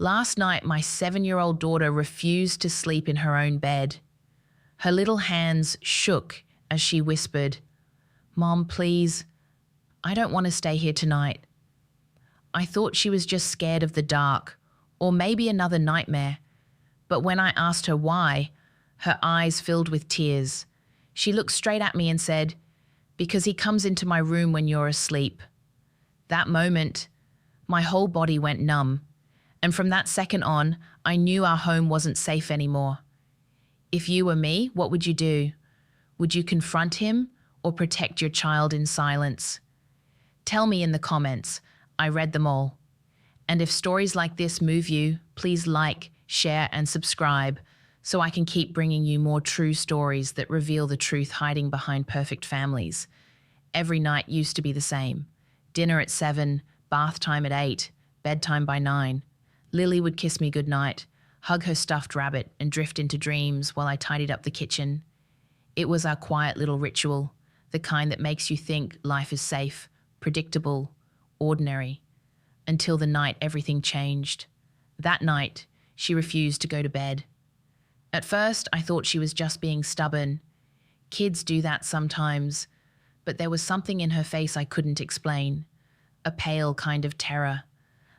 Last night, my 7-year-old daughter refused to sleep in her own bed. Her little hands shook as she whispered, "Mom, please, I don't want to stay here tonight." I thought she was just scared of the dark, or maybe another nightmare. But when I asked her why, her eyes filled with tears. She looked straight at me and said, "Because he comes into my room when you're asleep." That moment, my whole body went numb. And from that second on, I knew our home wasn't safe anymore. If you were me, what would you do? Would you confront him or protect your child in silence? Tell me in the comments. I read them all. And if stories like this move you, please like, share, and subscribe so I can keep bringing you more true stories that reveal the truth hiding behind perfect families. Every night used to be the same. Dinner at 7, bath time at 8, bedtime by 9. Lily would kiss me goodnight, hug her stuffed rabbit, and drift into dreams while I tidied up the kitchen. It was our quiet little ritual, the kind that makes you think life is safe, predictable, ordinary, until the night everything changed. That night, she refused to go to bed. At first, I thought she was just being stubborn. Kids do that sometimes, but there was something in her face I couldn't explain, a pale kind of terror,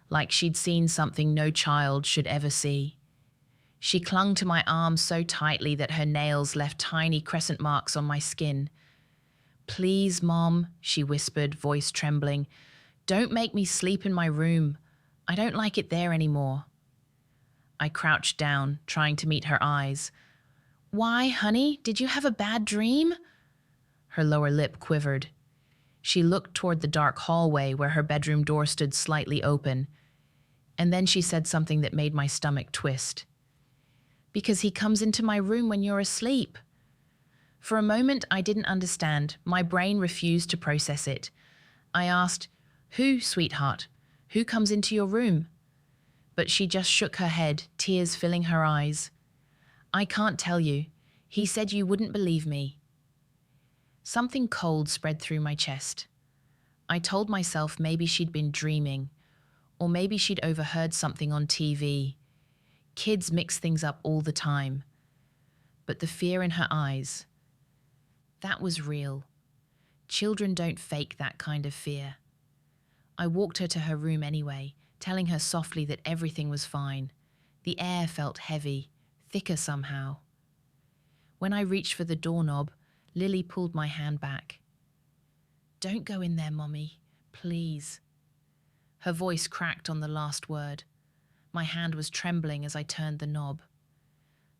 like she'd seen something no child should ever see. She clung to my arm so tightly that her nails left tiny crescent marks on my skin. "Please, Mom," she whispered, voice trembling. "Don't make me sleep in my room. I don't like it there anymore." I crouched down, trying to meet her eyes. "Why, honey? Did you have a bad dream?" Her lower lip quivered. She looked toward the dark hallway where her bedroom door stood slightly open. And then she said something that made my stomach twist. "Because he comes into my room when you're asleep." For a moment, I didn't understand. My brain refused to process it. I asked, "Who, sweetheart? Who comes into your room?" But she just shook her head, tears filling her eyes. "I can't tell you. He said you wouldn't believe me." Something cold spread through my chest. I told myself maybe she'd been dreaming, or maybe she'd overheard something on TV. Kids mix things up all the time. But the fear in her eyes, that was real. Children don't fake that kind of fear. I walked her to her room anyway, telling her softly that everything was fine. The air felt heavy, thicker somehow. When I reached for the doorknob, Lily pulled my hand back. "Don't go in there, Mommy, please." Her voice cracked on the last word. My hand was trembling as I turned the knob.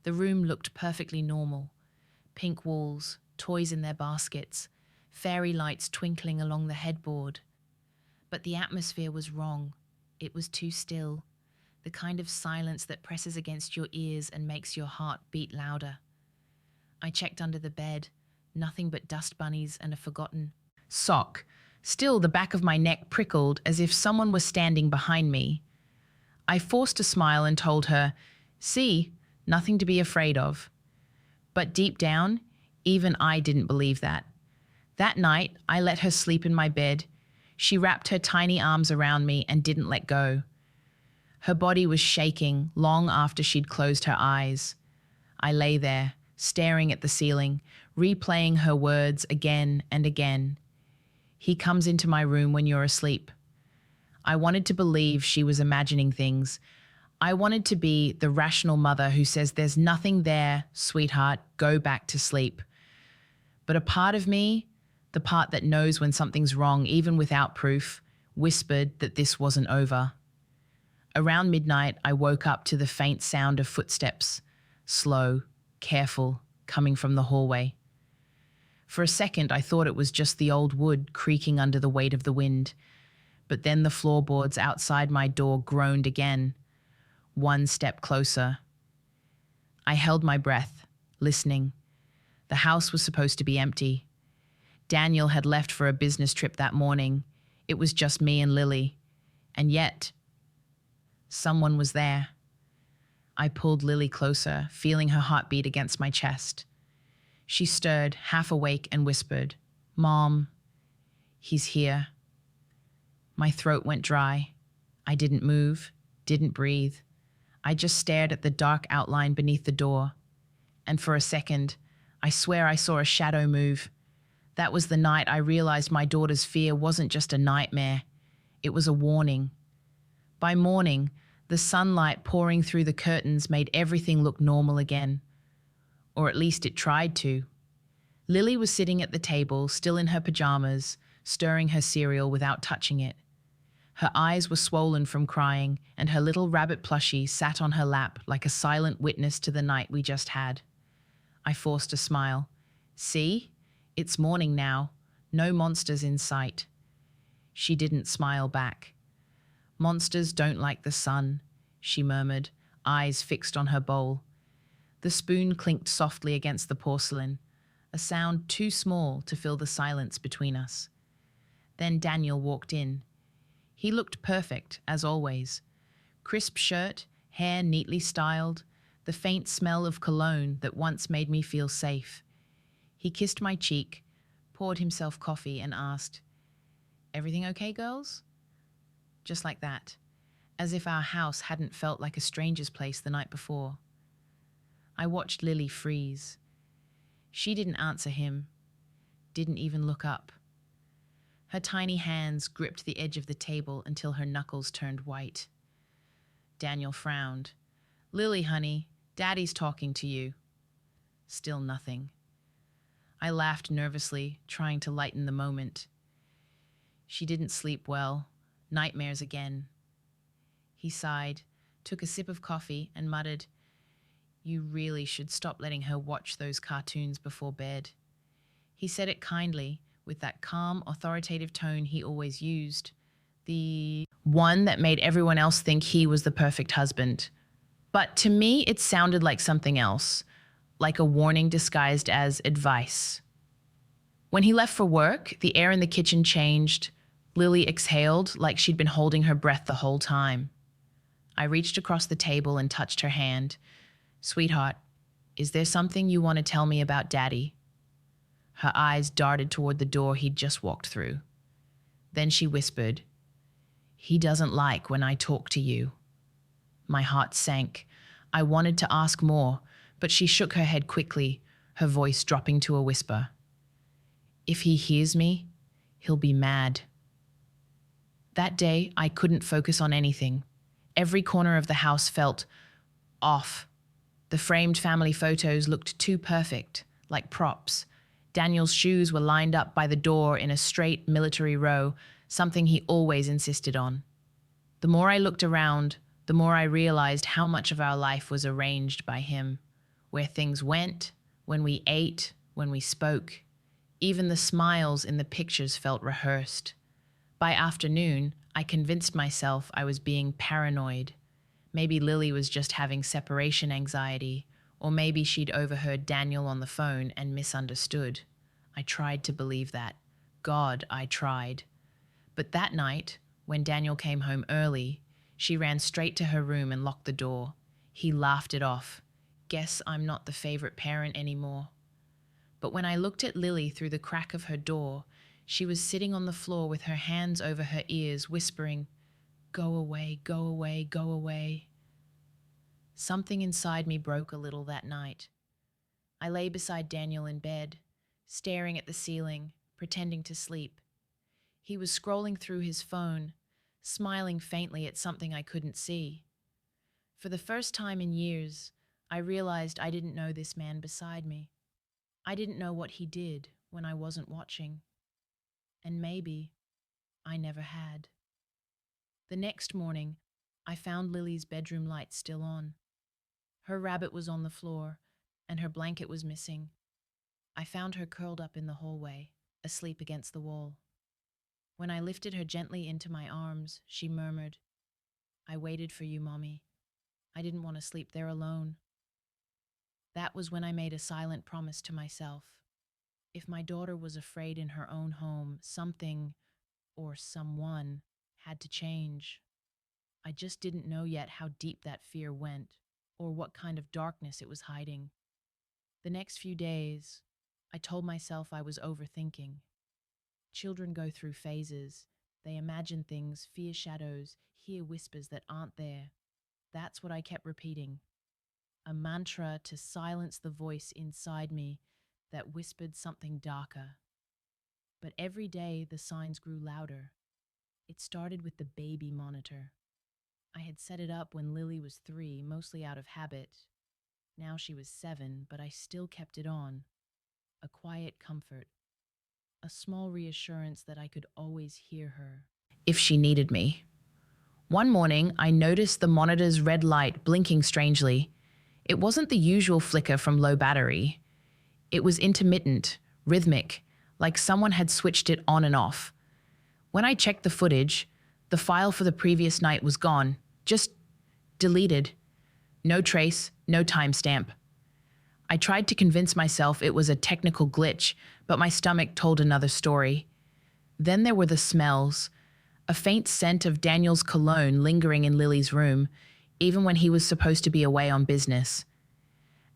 The room looked perfectly normal. Pink walls, toys in their baskets, fairy lights twinkling along the headboard. But the atmosphere was wrong. It was too still, the kind of silence that presses against your ears and makes your heart beat louder. I checked under the bed, nothing but dust bunnies and a forgotten sock. Still, the back of my neck prickled as if someone was standing behind me. I forced a smile and told her, "See, nothing to be afraid of." But deep down, even I didn't believe that. That night, I let her sleep in my bed. She wrapped her tiny arms around me and didn't let go. Her body was shaking long after she'd closed her eyes. I lay there, staring at the ceiling, replaying her words again and again. "He comes into my room when you're asleep." I wanted to believe she was imagining things. I wanted to be the rational mother who says, "There's nothing there, sweetheart, go back to sleep." But a part of me, the part that knows when something's wrong even without proof, whispered that this wasn't over. Around midnight, I woke up to the faint sound of footsteps, slow, careful, coming from the hallway. For a second, I thought it was just the old wood creaking under the weight of the wind. But then the floorboards outside my door groaned again, one step closer. I held my breath, listening. The house was supposed to be empty. Daniel had left for a business trip that morning. It was just me and Lily. And yet, someone was there. I pulled Lily closer, feeling her heartbeat against my chest. She stirred, half awake, and whispered, "Mom, he's here." My throat went dry. I didn't move, didn't breathe. I just stared at the dark outline beneath the door, and for a second, I swear I saw a shadow move. That was the night I realized my daughter's fear wasn't just a nightmare, it was a warning. By morning, the sunlight pouring through the curtains made everything look normal again. Or at least it tried to. Lily was sitting at the table, still in her pajamas, stirring her cereal without touching it. Her eyes were swollen from crying, and her little rabbit plushie sat on her lap like a silent witness to the night we just had. I forced a smile. See? It's morning now. No monsters in sight. She didn't smile back. Monsters don't like the sun, she murmured, eyes fixed on her bowl. The spoon clinked softly against the porcelain, a sound too small to fill the silence between us. Then Daniel walked in. He looked perfect, as always. Crisp shirt, hair neatly styled, the faint smell of cologne that once made me feel safe. He kissed my cheek, poured himself coffee, and asked, "Everything okay, girls?" Just like that, as if our house hadn't felt like a stranger's place the night before. I watched Lily freeze. She didn't answer him, didn't even look up. Her tiny hands gripped the edge of the table until her knuckles turned white. Daniel frowned. "Lily, honey, Daddy's talking to you." Still nothing. I laughed nervously, trying to lighten the moment. She didn't sleep well. Nightmares again. He sighed, took a sip of coffee, and muttered, "You really should stop letting her watch those cartoons before bed." He said it kindly, with that calm, authoritative tone he always used. The one that made everyone else think he was the perfect husband. But to me, it sounded like something else, like a warning disguised as advice. When he left for work, the air in the kitchen changed. Lily exhaled like she'd been holding her breath the whole time. I reached across the table and touched her hand. "Sweetheart, is there something you want to tell me about Daddy?" Her eyes darted toward the door he'd just walked through. Then she whispered, "He doesn't like when I talk to you." My heart sank. I wanted to ask more, but she shook her head quickly, her voice dropping to a whisper. "If he hears me, he'll be mad." That day, I couldn't focus on anything. Every corner of the house felt off. The framed family photos looked too perfect, like props. Daniel's shoes were lined up by the door in a straight military row, something he always insisted on. The more I looked around, the more I realized how much of our life was arranged by him. Where things went, when we ate, when we spoke. Even the smiles in the pictures felt rehearsed. By afternoon, I convinced myself I was being paranoid. Maybe Lily was just having separation anxiety, or maybe she'd overheard Daniel on the phone and misunderstood. I tried to believe that. God, I tried. But that night, when Daniel came home early, she ran straight to her room and locked the door. He laughed it off. Guess I'm not the favorite parent anymore. But when I looked at Lily through the crack of her door, she was sitting on the floor with her hands over her ears, whispering, "Go away, go away, go away." Something inside me broke a little that night. I lay beside Daniel in bed, staring at the ceiling, pretending to sleep. He was scrolling through his phone, smiling faintly at something I couldn't see. For the first time in years, I realized I didn't know this man beside me. I didn't know what he did when I wasn't watching. And maybe I never had. The next morning, I found Lily's bedroom light still on. Her rabbit was on the floor, and her blanket was missing. I found her curled up in the hallway, asleep against the wall. When I lifted her gently into my arms, she murmured, "I waited for you, Mommy. I didn't want to sleep there alone." That was when I made a silent promise to myself. If my daughter was afraid in her own home, something, or someone, had to change. I just didn't know yet how deep that fear went, or what kind of darkness it was hiding. The next few days, I told myself I was overthinking. Children go through phases. They imagine things, fear shadows, hear whispers that aren't there. That's what I kept repeating, a mantra to silence the voice inside me that whispered something darker. But every day the signs grew louder. It started with the baby monitor. I had set it up when Lily was 3, mostly out of habit. Now she was 7, but I still kept it on. A quiet comfort, a small reassurance that I could always hear her if she needed me. One morning, I noticed the monitor's red light blinking strangely. It wasn't the usual flicker from low battery. It was intermittent, rhythmic, like someone had switched it on and off. When I checked the footage, the file for the previous night was gone, just deleted. No trace, no timestamp. I tried to convince myself it was a technical glitch, but my stomach told another story. Then there were the smells. A faint scent of Daniel's cologne lingering in Lily's room, even when he was supposed to be away on business.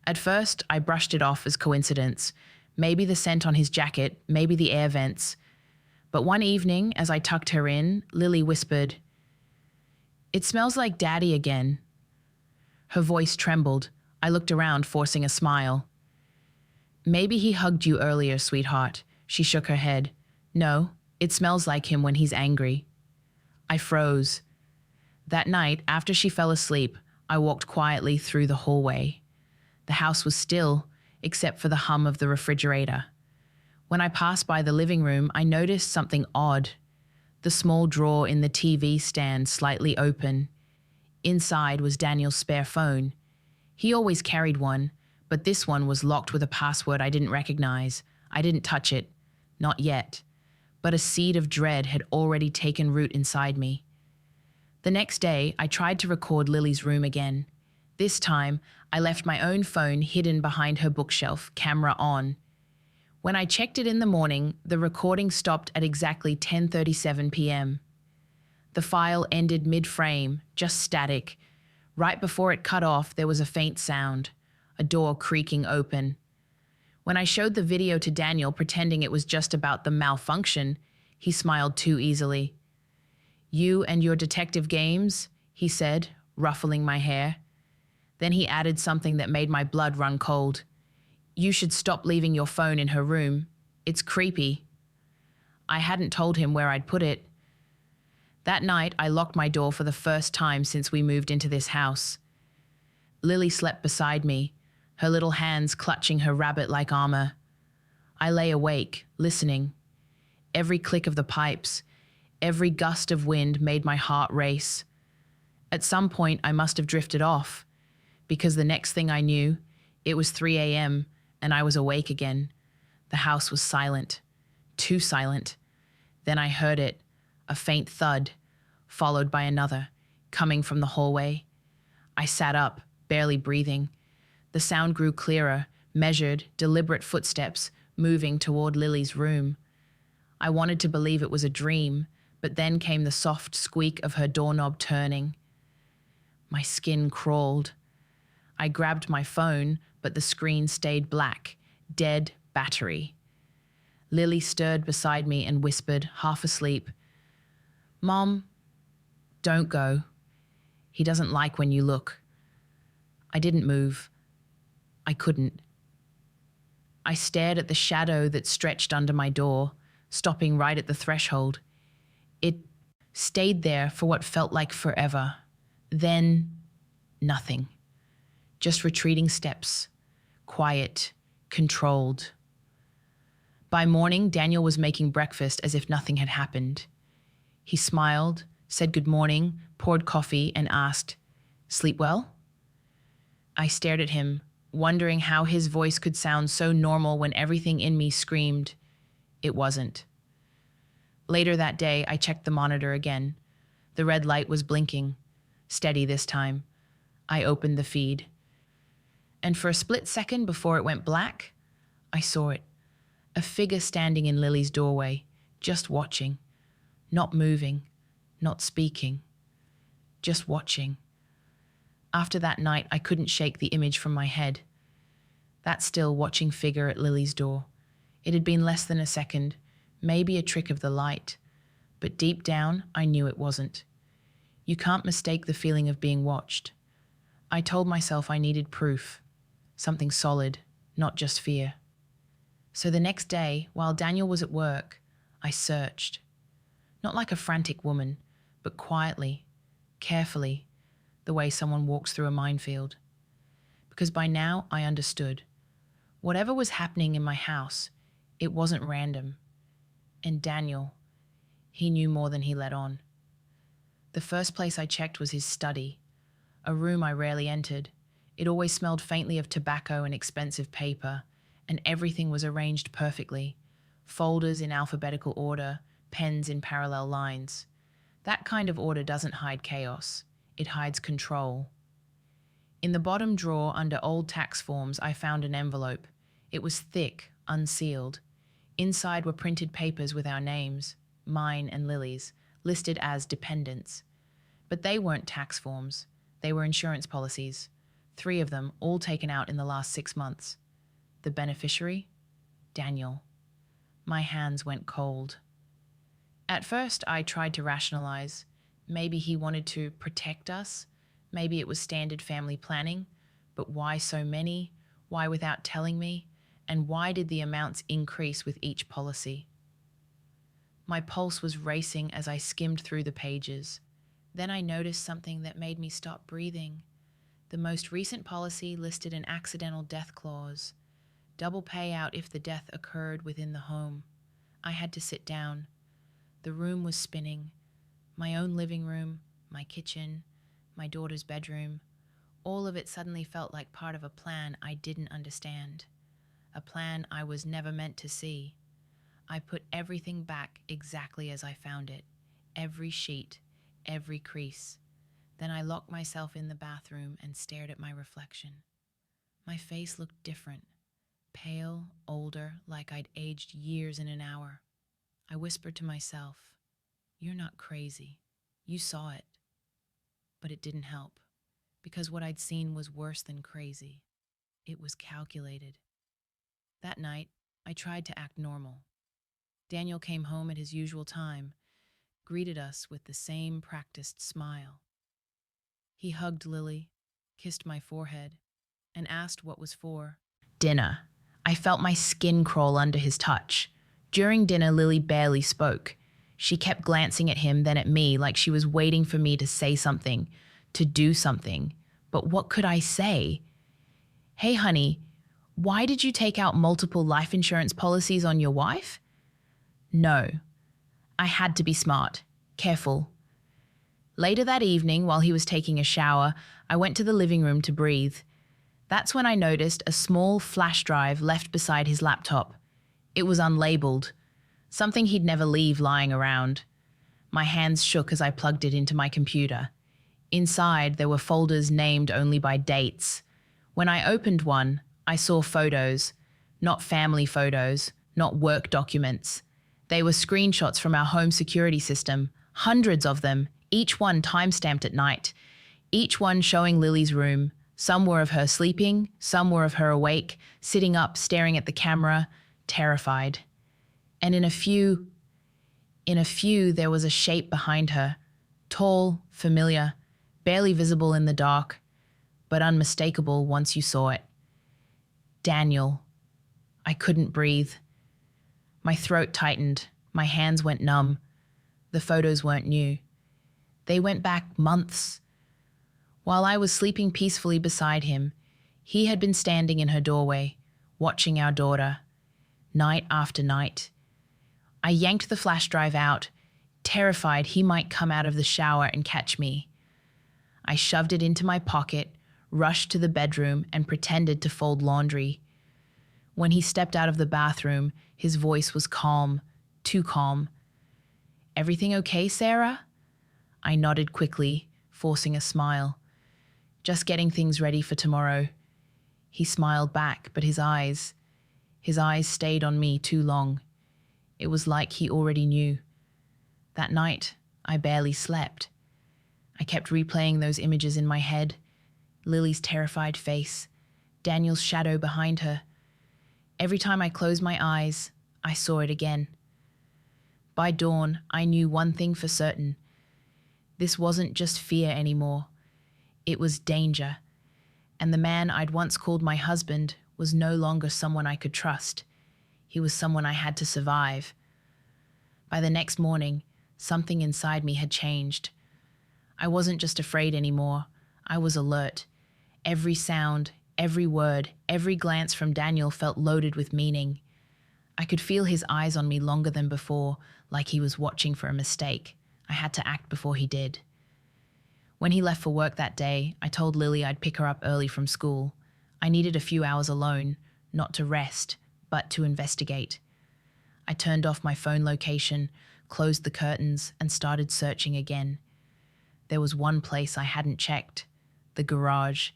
At first, I brushed it off as coincidence. Maybe the scent on his jacket, maybe the air vents. But one evening, as I tucked her in, Lily whispered, "It smells like Daddy again." Her voice trembled. I looked around, forcing a smile. "Maybe he hugged you earlier, sweetheart." She shook her head. "No, it smells like him when he's angry." I froze. That night, after she fell asleep, I walked quietly through the hallway. The house was still, except for the hum of the refrigerator. When I passed by the living room, I noticed something odd. The small drawer in the TV stand slightly open. Inside was Daniel's spare phone. He always carried one, but this one was locked with a password I didn't recognize. I didn't touch it. Not yet. But a seed of dread had already taken root inside me. The next day, I tried to record Lily's room again. This time, I left my own phone hidden behind her bookshelf, camera on. When I checked it in the morning, the recording stopped at exactly 10:37 p.m. The file ended mid-frame, just static. Right before it cut off, there was a faint sound, a door creaking open. When I showed the video to Daniel, pretending it was just about the malfunction, he smiled too easily. "You and your detective games," he said, ruffling my hair. Then he added something that made my blood run cold. "You should stop leaving your phone in her room. It's creepy." I hadn't told him where I'd put it. That night, I locked my door for the first time since we moved into this house. Lily slept beside me, her little hands clutching her rabbit-like armor. I lay awake, listening. Every click of the pipes, every gust of wind made my heart race. At some point, I must have drifted off, because the next thing I knew, it was 3 a.m., and I was awake again. The house was silent, too silent. Then I heard it, a faint thud, followed by another, coming from the hallway. I sat up, barely breathing. The sound grew clearer, measured, deliberate footsteps moving toward Lily's room. I wanted to believe it was a dream, but then came the soft squeak of her doorknob turning. My skin crawled. I grabbed my phone, but the screen stayed black, dead battery. Lily stirred beside me and whispered, half asleep, "Mom, don't go. He doesn't like when you look." I didn't move. I couldn't. I stared at the shadow that stretched under my door, stopping right at the threshold. It stayed there for what felt like forever. Then, nothing. Just retreating steps, quiet, controlled. By morning, Daniel was making breakfast as if nothing had happened. He smiled, said good morning, poured coffee, and asked, "Sleep well?" I stared at him, wondering how his voice could sound so normal when everything in me screamed. It wasn't. Later that day, I checked the monitor again. The red light was blinking, steady this time. I opened the feed. And for a split second before it went black, I saw it. A figure standing in Lily's doorway, just watching. Not moving, not speaking. Just watching. After that night, I couldn't shake the image from my head. That still watching figure at Lily's door. It had been less than a second, maybe a trick of the light. But deep down, I knew it wasn't. You can't mistake the feeling of being watched. I told myself I needed proof, something solid, not just fear. So the next day, while Daniel was at work, I searched. Not like a frantic woman, but quietly, carefully, the way someone walks through a minefield. Because by now I understood. Whatever was happening in my house, it wasn't random. And Daniel, he knew more than he let on. The first place I checked was his study, a room I rarely entered. It always smelled faintly of tobacco and expensive paper, and everything was arranged perfectly. Folders in alphabetical order, pens in parallel lines. That kind of order doesn't hide chaos. It hides control. In the bottom drawer under old tax forms, I found an envelope. It was thick, unsealed. Inside were printed papers with our names, mine and Lily's, listed as dependents. But they weren't tax forms. They were insurance policies. 3 of them, all taken out in the last 6 months. The beneficiary? Daniel. My hands went cold. At first, I tried to rationalize. Maybe he wanted to protect us. Maybe it was standard family planning. But why so many? Why without telling me? And why did the amounts increase with each policy? My pulse was racing as I skimmed through the pages. Then I noticed something that made me stop breathing. The most recent policy listed an accidental death clause. Double payout if the death occurred within the home. I had to sit down. The room was spinning. My own living room, my kitchen, my daughter's bedroom. All of it suddenly felt like part of a plan I didn't understand. A plan I was never meant to see. I put everything back exactly as I found it. Every sheet, every crease. Then I locked myself in the bathroom and stared at my reflection. My face looked different. Pale, older, like I'd aged years in an hour. I whispered to myself, "You're not crazy. You saw it." But it didn't help, because what I'd seen was worse than crazy. It was calculated. That night, I tried to act normal. Daniel came home at his usual time, greeted us with the same practiced smile. He hugged Lily, kissed my forehead, and asked what was for. Dinner. I felt my skin crawl under his touch. During dinner, Lily barely spoke. She kept glancing at him, then at me, like she was waiting for me to say something, to do something. But what could I say? "Hey, honey, why did you take out multiple life insurance policies on your wife?" No. I had to be smart, careful. Later that evening, while he was taking a shower, I went to the living room to breathe. That's when I noticed a small flash drive left beside his laptop. It was unlabeled, something he'd never leave lying around. My hands shook as I plugged it into my computer. Inside, there were folders named only by dates. When I opened one, I saw photos, not family photos, not work documents. They were screenshots from our home security system, hundreds of them, each one time-stamped at night, each one showing Lily's room. Some were of her sleeping, some were of her awake, sitting up, staring at the camera, terrified. And in a few, there was a shape behind her, tall, familiar, barely visible in the dark, but unmistakable once you saw it. Daniel. I couldn't breathe. My throat tightened, my hands went numb. The photos weren't new. They went back months. While I was sleeping peacefully beside him, he had been standing in her doorway, watching our daughter, night after night. I yanked the flash drive out, terrified he might come out of the shower and catch me. I shoved it into my pocket, rushed to the bedroom, and pretended to fold laundry. When he stepped out of the bathroom, his voice was calm, too calm. "Everything okay, Sarah?" I nodded quickly, forcing a smile. "Just getting things ready for tomorrow." He smiled back, but his eyes stayed on me too long. It was like he already knew. That night, I barely slept. I kept replaying those images in my head. Lily's terrified face, Daniel's shadow behind her. Every time I closed my eyes, I saw it again. By dawn, I knew one thing for certain. This wasn't just fear anymore. It was danger. And the man I'd once called my husband was no longer someone I could trust. He was someone I had to survive. By the next morning, something inside me had changed. I wasn't just afraid anymore. I was alert. Every sound, every word, every glance from Daniel felt loaded with meaning. I could feel his eyes on me longer than before, like he was watching for a mistake. I had to act before he did. When he left for work that day, I told Lily I'd pick her up early from school. I needed a few hours alone, not to rest, but to investigate. I turned off my phone location, closed the curtains, and started searching again. There was one place I hadn't checked, the garage.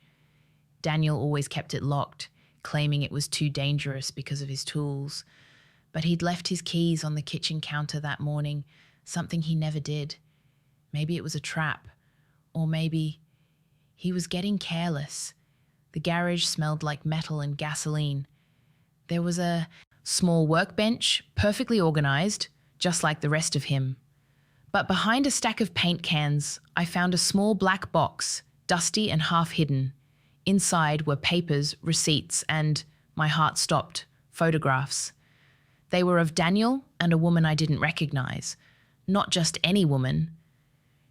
Daniel always kept it locked, claiming it was too dangerous because of his tools. But he'd left his keys on the kitchen counter that morning, something he never did. Maybe it was a trap, or maybe he was getting careless. The garage smelled like metal and gasoline. There was a small workbench, perfectly organized, just like the rest of him. But behind a stack of paint cans, I found a small black box, dusty and half hidden. Inside were papers, receipts, and, my heart stopped, photographs. They were of Daniel and a woman I didn't recognize. Not just any woman.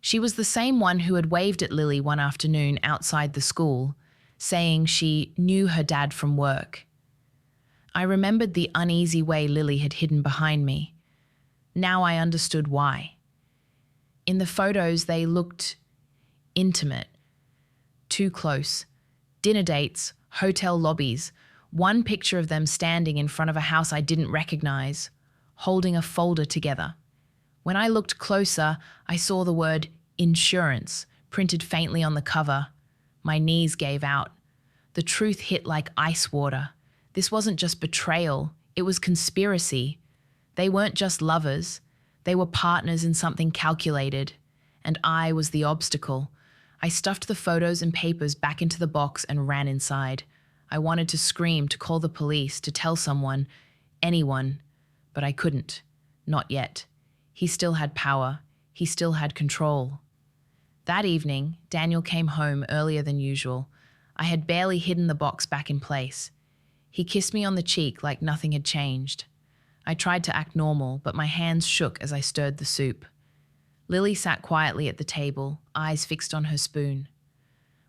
She was the same one who had waved at Lily one afternoon outside the school, saying she knew her dad from work. I remembered the uneasy way Lily had hidden behind me. Now I understood why. In the photos, they looked intimate, too close. Dinner dates, hotel lobbies, one picture of them standing in front of a house I didn't recognize, holding a folder together. When I looked closer, I saw the word insurance printed faintly on the cover. My knees gave out. The truth hit like ice water. This wasn't just betrayal, it was conspiracy. They weren't just lovers, they were partners in something calculated. And I was the obstacle. I stuffed the photos and papers back into the box and ran inside. I wanted to scream, to call the police, to tell someone, anyone, but I couldn't. Not yet. He still had power. He still had control. That evening, Daniel came home earlier than usual. I had barely hidden the box back in place. He kissed me on the cheek like nothing had changed. I tried to act normal, but my hands shook as I stirred the soup. Lily sat quietly at the table, eyes fixed on her spoon.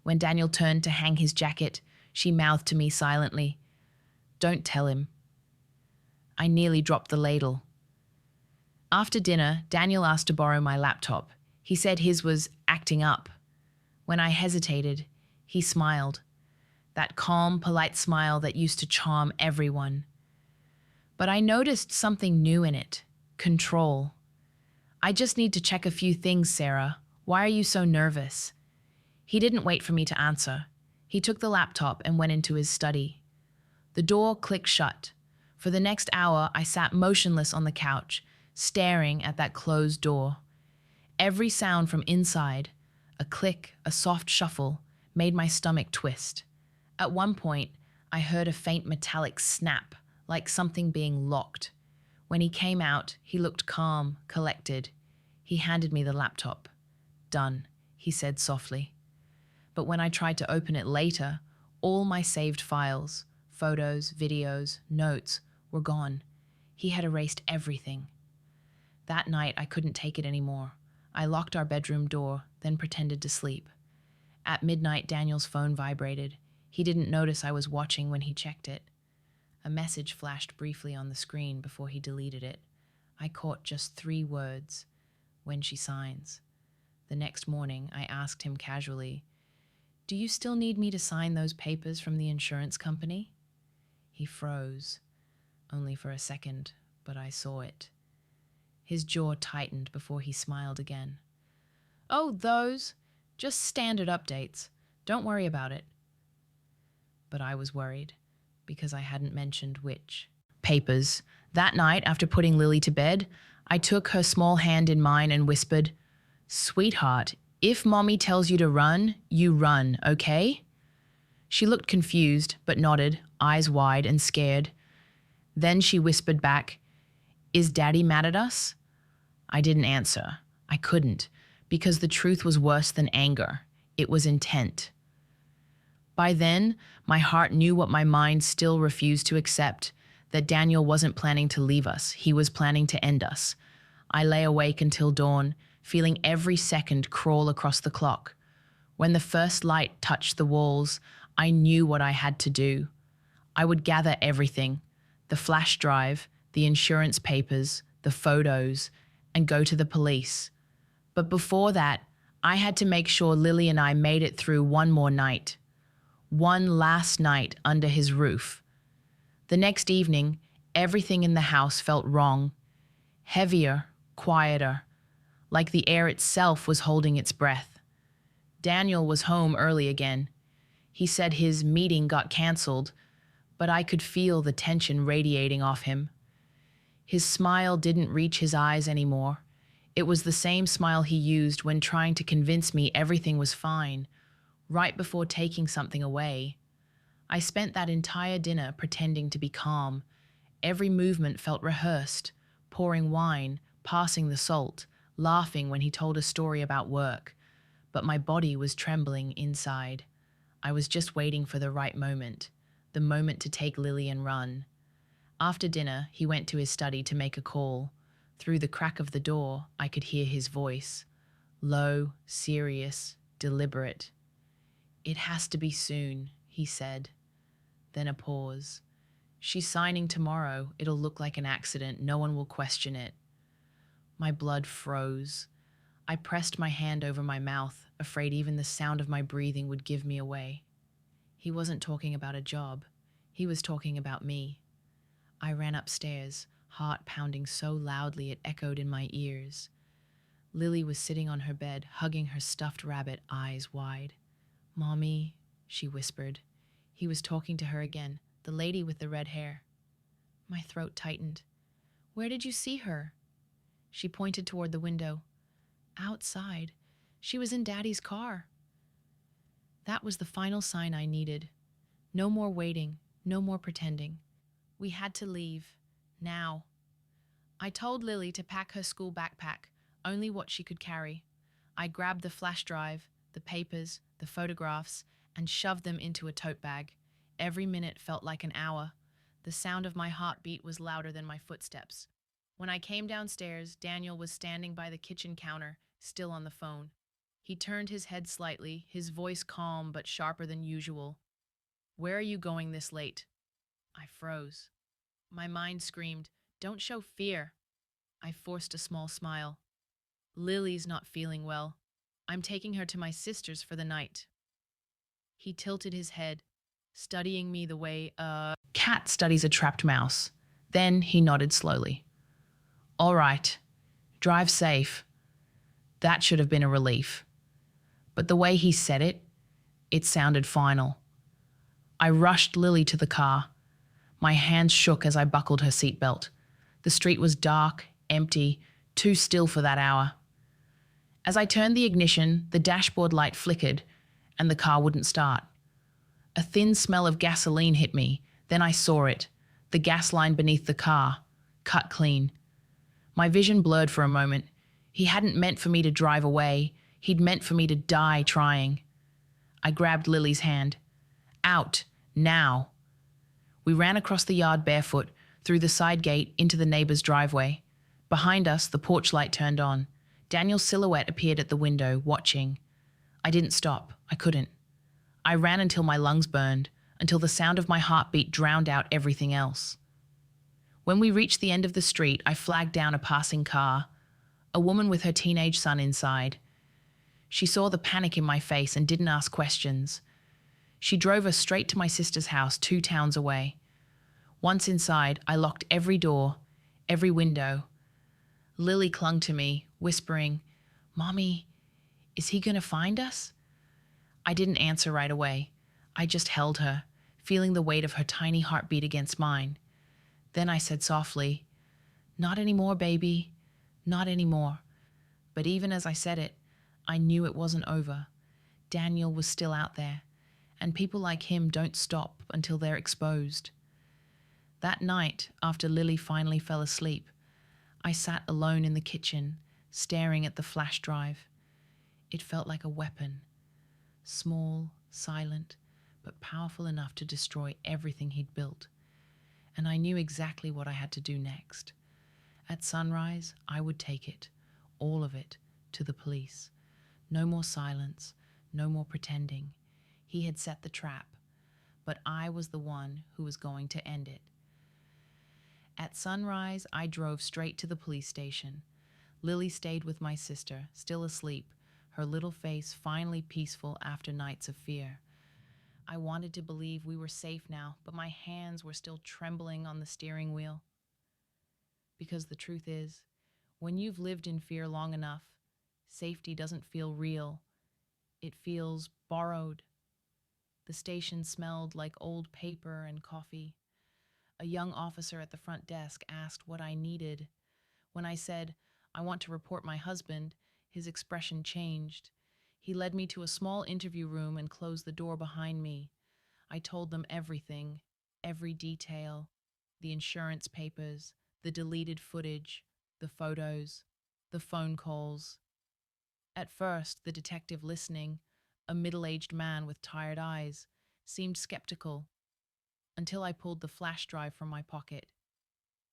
When Daniel turned to hang his jacket, she mouthed to me silently, "Don't tell him." I nearly dropped the ladle. After dinner, Daniel asked to borrow my laptop. He said his was acting up. When I hesitated, he smiled. That calm, polite smile that used to charm everyone. But I noticed something new in it, control. "I just need to check a few things, Sarah. Why are you so nervous?" He didn't wait for me to answer. He took the laptop and went into his study. The door clicked shut. For the next hour, I sat motionless on the couch, staring at that closed door. Every sound from inside, a click, a soft shuffle, made my stomach twist. At one point, I heard a faint metallic snap, like something being locked. When he came out, he looked calm, collected. He handed me the laptop. "Done," he said softly. But when I tried to open it later, all my saved files, photos, videos, notes, were gone. He had erased everything. That night, I couldn't take it anymore. I locked our bedroom door, then pretended to sleep. At midnight, Daniel's phone vibrated. He didn't notice I was watching when he checked it. A message flashed briefly on the screen before he deleted it. I caught just 3 words, "When she signs." The next morning, I asked him casually, "Do you still need me to sign those papers from the insurance company?" He froze, only for a second, but I saw it. His jaw tightened before he smiled again. "Oh, those? Just standard updates. Don't worry about it." But I was worried, because I hadn't mentioned which. Papers. That night, after putting Lily to bed, I took her small hand in mine and whispered, "Sweetheart, if Mommy tells you to run, you run, okay?" She looked confused, but nodded, eyes wide and scared. Then she whispered back, "Is Daddy mad at us?" I didn't answer. I couldn't, because the truth was worse than anger. It was intent. By then, my heart knew what my mind still refused to accept, that Daniel wasn't planning to leave us. He was planning to end us. I lay awake until dawn, feeling every second crawl across the clock. When the first light touched the walls, I knew what I had to do. I would gather everything, the flash drive, the insurance papers, the photos, and go to the police. But before that, I had to make sure Lily and I made it through one more night. One last night under his roof. The next evening, everything in the house felt wrong. Heavier, quieter, like the air itself was holding its breath. Daniel was home early again. He said his meeting got cancelled, but I could feel the tension radiating off him. His smile didn't reach his eyes anymore. It was the same smile he used when trying to convince me everything was fine, right before taking something away. I spent that entire dinner pretending to be calm. Every movement felt rehearsed, pouring wine, passing the salt, laughing when he told a story about work. But my body was trembling inside. I was just waiting for the right moment, the moment to take Lily and run. After dinner, he went to his study to make a call. Through the crack of the door, I could hear his voice. Low, serious, deliberate. "It has to be soon," he said. Then a pause. "She's signing tomorrow. It'll look like an accident. No one will question it." My blood froze. I pressed my hand over my mouth, afraid even the sound of my breathing would give me away. He wasn't talking about a job. He was talking about me. I ran upstairs, heart pounding so loudly it echoed in my ears. Lily was sitting on her bed, hugging her stuffed rabbit, eyes wide. "Mommy," she whispered. He was talking to her again, the lady with the red hair. My throat tightened. "Where did you see her?" She pointed toward the window. "Outside. She was in Daddy's car." That was the final sign I needed. No more waiting, no more pretending. We had to leave. Now. I told Lily to pack her school backpack, only what she could carry. I grabbed the flash drive, the papers, the photographs, and shoved them into a tote bag. Every minute felt like an hour. The sound of my heartbeat was louder than my footsteps. When I came downstairs, Daniel was standing by the kitchen counter, still on the phone. He turned his head slightly, his voice calm but sharper than usual. "Where are you going this late?" I froze. My mind screamed, "Don't show fear." I forced a small smile. "Lily's not feeling well. I'm taking her to my sister's for the night." He tilted his head, studying me the way a cat studies a trapped mouse. Then he nodded slowly. "All right, drive safe." That should have been a relief. But the way he said it, it sounded final. I rushed Lily to the car. My hands shook as I buckled her seatbelt. The street was dark, empty, too still for that hour. As I turned the ignition, the dashboard light flickered, and the car wouldn't start. A thin smell of gasoline hit me. Then I saw it, the gas line beneath the car, cut clean. My vision blurred for a moment. He hadn't meant for me to drive away. He'd meant for me to die trying. I grabbed Lily's hand. "Out, now." We ran across the yard barefoot, through the side gate into the neighbor's driveway. Behind us, the porch light turned on. Daniel's silhouette appeared at the window, watching. I didn't stop. I couldn't. I ran until my lungs burned, until the sound of my heartbeat drowned out everything else. When we reached the end of the street, I flagged down a passing car, a woman with her teenage son inside. She saw the panic in my face and didn't ask questions. She drove us straight to my sister's house 2 towns away. Once inside, I locked every door, every window. Lily clung to me, whispering, "Mommy, is he going to find us?" I didn't answer right away. I just held her, feeling the weight of her tiny heartbeat against mine. Then I said softly, "Not anymore, baby. Not anymore." But even as I said it, I knew it wasn't over. Daniel was still out there, and people like him don't stop until they're exposed. That night, after Lily finally fell asleep, I sat alone in the kitchen, staring at the flash drive. It felt like a weapon. Small, silent, but powerful enough to destroy everything he'd built. And I knew exactly what I had to do next. At sunrise, I would take it, all of it, to the police. No more silence, no more pretending. He had set the trap, but I was the one who was going to end it. At sunrise, I drove straight to the police station. Lily stayed with my sister, still asleep, her little face finally peaceful after nights of fear. I wanted to believe we were safe now, but my hands were still trembling on the steering wheel. Because the truth is, when you've lived in fear long enough, safety doesn't feel real. It feels borrowed. The station smelled like old paper and coffee. A young officer at the front desk asked what I needed. When I said, "I want to report my husband," his expression changed. He led me to a small interview room and closed the door behind me. I told them everything, every detail, the insurance papers, the deleted footage, the photos, the phone calls. At first, the detective listening, a middle-aged man with tired eyes, seemed skeptical, until I pulled the flash drive from my pocket.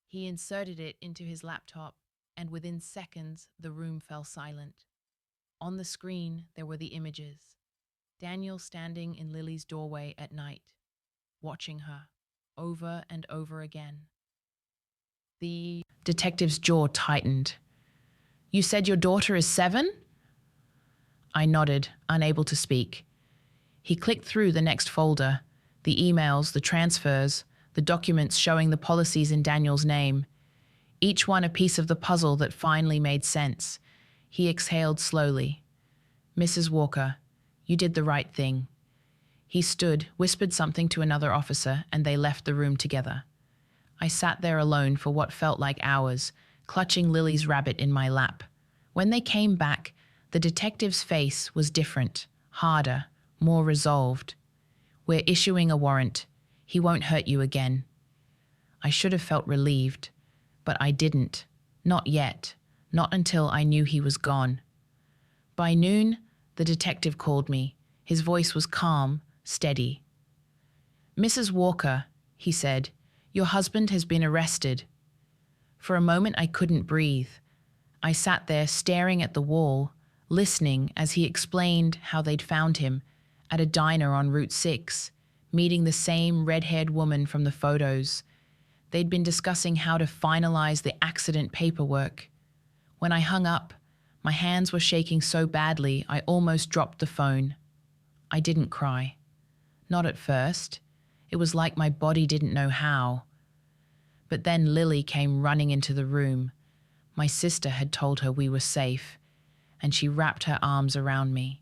He inserted it into his laptop, and within seconds, the room fell silent. On the screen, there were the images. Daniel standing in Lily's doorway at night, watching her, over and over again. The detective's jaw tightened. "You said your daughter is 7?" I nodded, unable to speak. He clicked through the next folder, the emails, the transfers, the documents showing the policies in Daniel's name. Each one a piece of the puzzle that finally made sense. He exhaled slowly. "Mrs. Walker, you did the right thing." He stood, whispered something to another officer, and they left the room together. I sat there alone for what felt like hours, clutching Lily's rabbit in my lap. When they came back, the detective's face was different, harder, more resolved. "We're issuing a warrant. He won't hurt you again." I should have felt relieved, but I didn't. Not yet. Not until I knew he was gone. By noon, the detective called me. His voice was calm, steady. "Mrs. Walker," he said, "your husband has been arrested." For a moment, I couldn't breathe. I sat there staring at the wall, listening as he explained how they'd found him at a diner on Route 6, meeting the same red-haired woman from the photos. They'd been discussing how to finalize the accident paperwork. When I hung up, my hands were shaking so badly I almost dropped the phone. I didn't cry. Not at first. It was like my body didn't know how. But then Lily came running into the room. My sister had told her we were safe, and she wrapped her arms around me.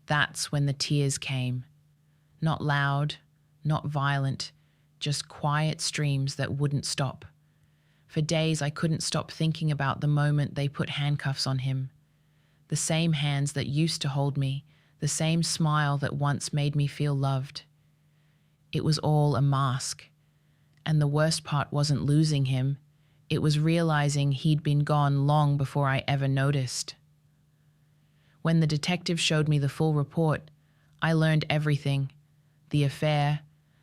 That's when the tears came. Not loud, not violent, just quiet streams that wouldn't stop. For days I couldn't stop thinking about the moment they put handcuffs on him. The same hands that used to hold me, the same smile that once made me feel loved. It was all a mask. And the worst part wasn't losing him. It was realizing he'd been gone long before I ever noticed. When the detective showed me the full report, I learned everything. The affair,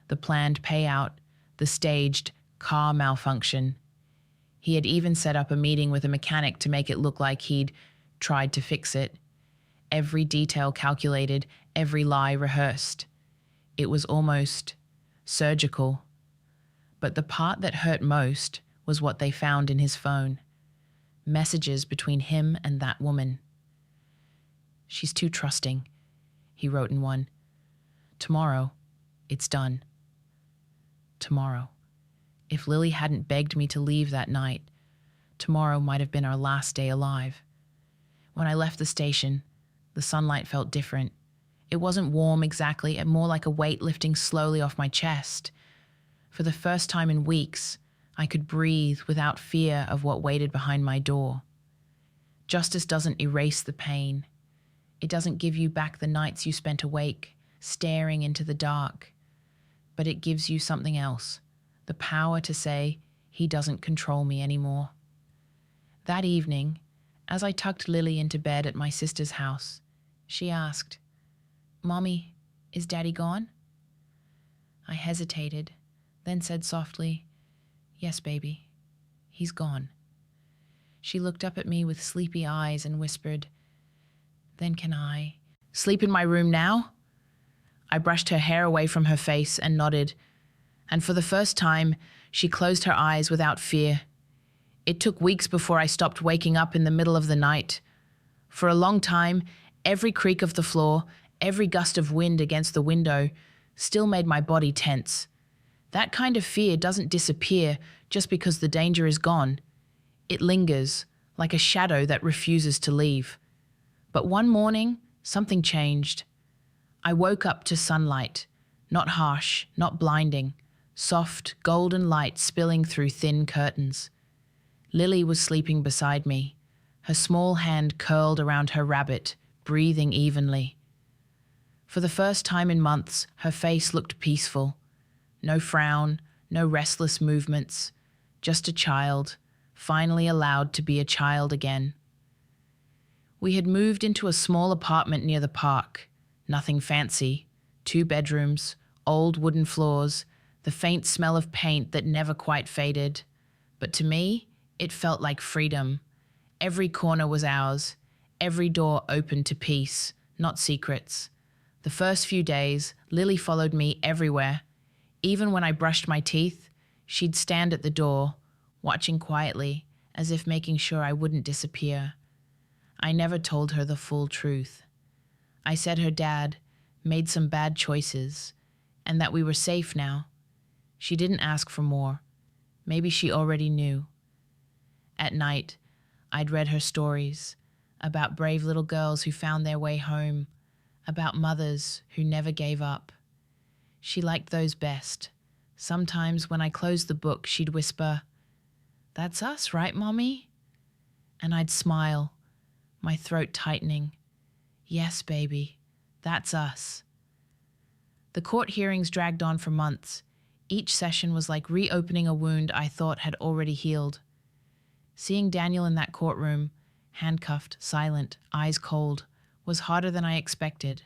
the planned payout, the staged car malfunction. He had even set up a meeting with a mechanic to make it look like he'd tried to fix it. Every detail calculated, every lie rehearsed. It was almost surgical. But the part that hurt most was what they found in his phone. Messages between him and that woman. "She's too trusting," he wrote in one. "Tomorrow, it's done." Tomorrow. If Lily hadn't begged me to leave that night, tomorrow might have been our last day alive. When I left the station, the sunlight felt different. It wasn't warm exactly, more like a weight lifting slowly off my chest. For the first time in weeks, I could breathe without fear of what waited behind my door. Justice doesn't erase the pain. It doesn't give you back the nights you spent awake, staring into the dark. But it gives you something else, the power to say, he doesn't control me anymore. That evening, as I tucked Lily into bed at my sister's house, she asked, "Mommy, is Daddy gone?" I hesitated, then said softly, "Yes, baby. He's gone." She looked up at me with sleepy eyes and whispered, "Then can I sleep in my room now?" I brushed her hair away from her face and nodded, and for the first time, she closed her eyes without fear. It took weeks before I stopped waking up in the middle of the night. For a long time, every creak of the floor, every gust of wind against the window still made my body tense. That kind of fear doesn't disappear just because the danger is gone. It lingers, like a shadow that refuses to leave. But one morning, something changed. I woke up to sunlight, not harsh, not blinding, soft, golden light spilling through thin curtains. Lily was sleeping beside me, her small hand curled around her rabbit, breathing evenly. For the first time in months, her face looked peaceful. No frown, no restless movements, just a child, finally allowed to be a child again. We had moved into a small apartment near the park. Nothing fancy. 2 bedrooms, old wooden floors, the faint smell of paint that never quite faded. But to me, it felt like freedom. Every corner was ours, every door open to peace, not secrets. The first few days, Lily followed me everywhere. Even when I brushed my teeth, she'd stand at the door, watching quietly, as if making sure I wouldn't disappear. I never told her the full truth. I said her dad made some bad choices, and that we were safe now. She didn't ask for more. Maybe she already knew. At night, I'd read her stories about brave little girls who found their way home, about mothers who never gave up. She liked those best. Sometimes when I closed the book, she'd whisper, "That's us, right, Mommy?" And I'd smile, my throat tightening. "Yes, baby, that's us." The court hearings dragged on for months. Each session was like reopening a wound I thought had already healed. Seeing Daniel in that courtroom, handcuffed, silent, eyes cold, was harder than I expected.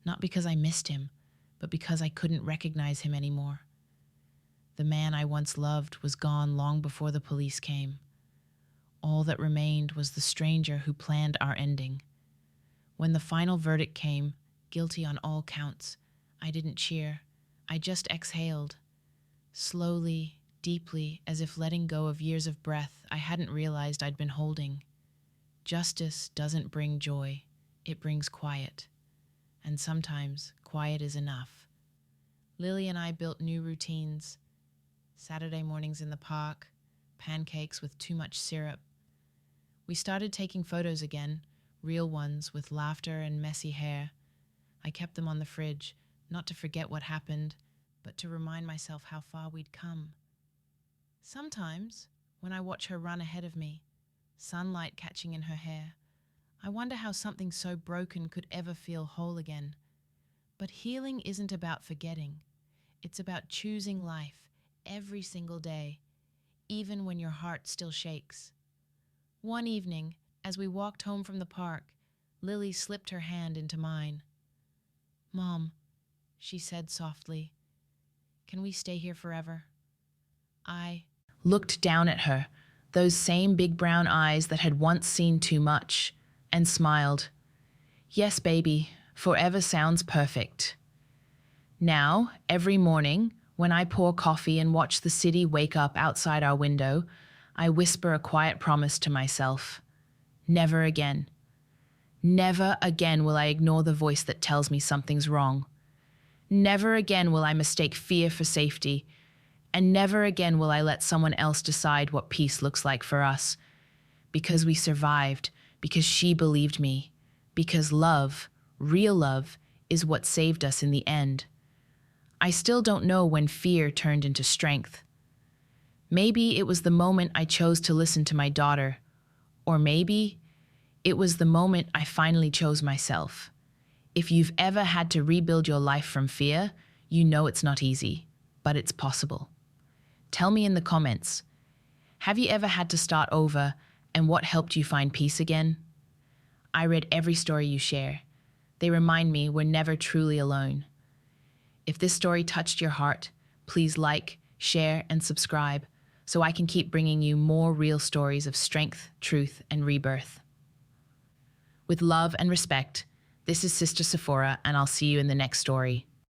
Not because I missed him, but because I couldn't recognize him anymore. The man I once loved was gone long before the police came. All that remained was the stranger who planned our ending. When the final verdict came, guilty on all counts, I didn't cheer. I just exhaled. Slowly, deeply, as if letting go of years of breath I hadn't realized I'd been holding. Justice doesn't bring joy, it brings quiet. And sometimes quiet is enough. Lily and I built new routines. Saturday mornings in the park, pancakes with too much syrup. We started taking photos again, real ones with laughter and messy hair. I kept them on the fridge, not to forget what happened, but to remind myself how far we'd come. Sometimes, when I watch her run ahead of me, sunlight catching in her hair, I wonder how something so broken could ever feel whole again. But healing isn't about forgetting. It's about choosing life every single day, even when your heart still shakes. One evening, as we walked home from the park, Lily slipped her hand into mine. "Mom," she said softly, "can we stay here forever?" I looked down at her, those same big brown eyes that had once seen too much, and smiled. "Yes, baby, forever sounds perfect." Now, every morning, when I pour coffee and watch the city wake up outside our window, I whisper a quiet promise to myself. Never again. Never again will I ignore the voice that tells me something's wrong. Never again will I mistake fear for safety. And never again will I let someone else decide what peace looks like for us. Because we survived, because she believed me, because love, real love, is what saved us in the end. I still don't know when fear turned into strength. Maybe it was the moment I chose to listen to my daughter, or maybe it was the moment I finally chose myself. If you've ever had to rebuild your life from fear, you know it's not easy, but it's possible. Tell me in the comments, have you ever had to start over, and what helped you find peace again? I read every story you share. They remind me we're never truly alone. If this story touched your heart, please like, share, and subscribe so I can keep bringing you more real stories of strength, truth, and rebirth. With love and respect, this is Sister Sephora, and I'll see you in the next story.